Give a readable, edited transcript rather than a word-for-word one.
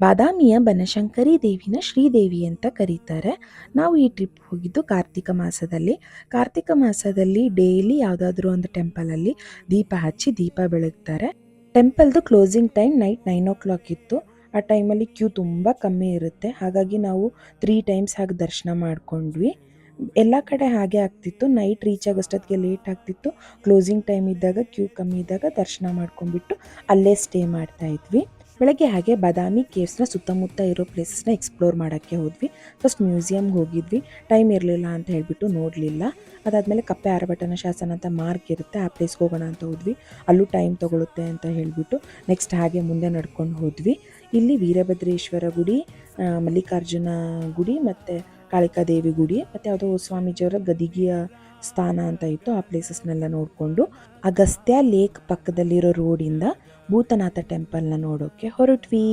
ಬಾದಾಮಿಯ ಬನಶಂಕರಿ ದೇವಿನ ಶ್ರೀದೇವಿ ಅಂತ ಕರೀತಾರೆ. ನಾವು ಈ ಟ್ರಿಪ್ ಹೋಗಿದ್ದು ಕಾರ್ತಿಕ ಮಾಸದಲ್ಲಿ. ಕಾರ್ತಿಕ ಮಾಸದಲ್ಲಿ ಡೈಲಿ ಯಾವುದಾದ್ರೂ ಒಂದು ಟೆಂಪಲಲ್ಲಿ ದೀಪ ಹಚ್ಚಿ ದೀಪ ಬೆಳಗ್ತಾರೆ. ಟೆಂಪಲ್ದು ಕ್ಲೋಸಿಂಗ್ ಟೈಮ್ ನೈಟ್ 9 o'clock ಇತ್ತು. ಆ ಟೈಮಲ್ಲಿ ಕ್ಯೂ ತುಂಬ ಕಮ್ಮಿ ಇರುತ್ತೆ. ಹಾಗಾಗಿ ನಾವು 3 times ಹಾಗೆ ದರ್ಶನ ಮಾಡ್ಕೊಂಡ್ವಿ. ಎಲ್ಲ ಕಡೆ ಹಾಗೆ ಆಗ್ತಿತ್ತು. ನೈಟ್ ರೀಚ್ ಆಗೋಷ್ಟೊತ್ತಿಗೆ ಲೇಟ್ ಆಗ್ತಿತ್ತು. ಕ್ಲೋಸಿಂಗ್ ಟೈಮ್ ಇದ್ದಾಗ ಕ್ಯೂ ಕಮ್ಮಿ ಇದ್ದಾಗ ದರ್ಶನ ಮಾಡ್ಕೊಂಡ್ಬಿಟ್ಟು ಅಲ್ಲೇ ಸ್ಟೇ ಮಾಡ್ತಾ ಇದ್ವಿ. ಬೆಳಗ್ಗೆ ಹಾಗೆ ಬಾದಾಮಿ ಕೇವ್ಸ್ನ ಸುತ್ತಮುತ್ತ ಇರೋ ಪ್ಲೇಸಸ್ನ ಎಕ್ಸ್ಪ್ಲೋರ್ ಮಾಡೋಕ್ಕೆ ಹೋದ್ವಿ. ಫಸ್ಟ್ ಮ್ಯೂಸಿಯಮ್ಗೆ ಹೋಗಿದ್ವಿ. ಟೈಮ್ ಇರಲಿಲ್ಲ ಅಂತ ಹೇಳಿಬಿಟ್ಟು ನೋಡಲಿಲ್ಲ. ಅದಾದಮೇಲೆ ಕಪ್ಪೆ ಆರಭಟನ ಶಾಸನ ಅಂತ ಮಾರ್ಕ್ ಇರುತ್ತೆ, ಆ ಪ್ಲೇಸ್ಗೆ ಹೋಗೋಣ ಅಂತ ಹೋದ್ವಿ. ಅಲ್ಲೂ ಟೈಮ್ ತೊಗೊಳುತ್ತೆ ಅಂತ ಹೇಳಿಬಿಟ್ಟು ನೆಕ್ಸ್ಟ್ ಹಾಗೆ ಮುಂದೆ ನಡ್ಕೊಂಡು ಹೋದ್ವಿ. ಇಲ್ಲಿ ವೀರಭದ್ರೇಶ್ವರ ಗುಡಿ, ಮಲ್ಲಿಕಾರ್ಜುನ ಗುಡಿ ಮತ್ತು ಕಾಳಿಕಾದೇವಿ ಗುಡಿ ಮತ್ತು ಯಾವುದೋ ಸ್ವಾಮೀಜಿಯವರ ಗದಿಗೆಯ ಸ್ಥಾನ ಅಂತ ಇತ್ತು. ಆ ಪ್ಲೇಸಸ್ನೆಲ್ಲ ನೋಡಿಕೊಂಡು ಅಗಸ್ತ್ಯ ಲೇಕ್ ಪಕ್ಕದಲ್ಲಿರೋ ರೋಡಿಂದ ಭೂತನಾಥ ಟೆಂಪಲ್ನ ನೋಡೋಕ್ಕೆ ಹೊರಟ್ವಿ.